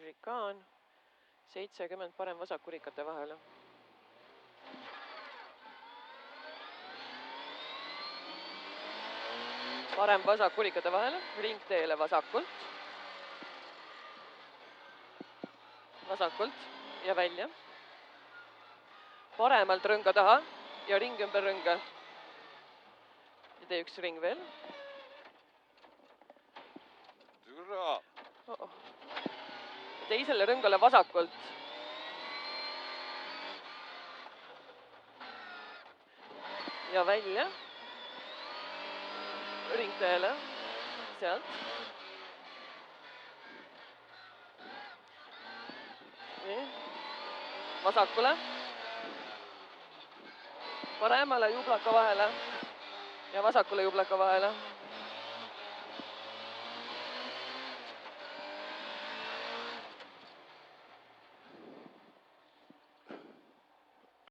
Rikaan 70 parem-vasak kurikate vahele. Parem-vasak kurikate vahele, ringteele vasakult. Vasakult ja välja. Paremalt rõnga taha ja ring ümber rõnga. Ja tee üks ring veel. Teisele rõngale vasakult. Ja välja. Ringteele. Sealt. Nii. Vasakule. Paremale jublaka vahele. Ja vasakule jublaka vahele.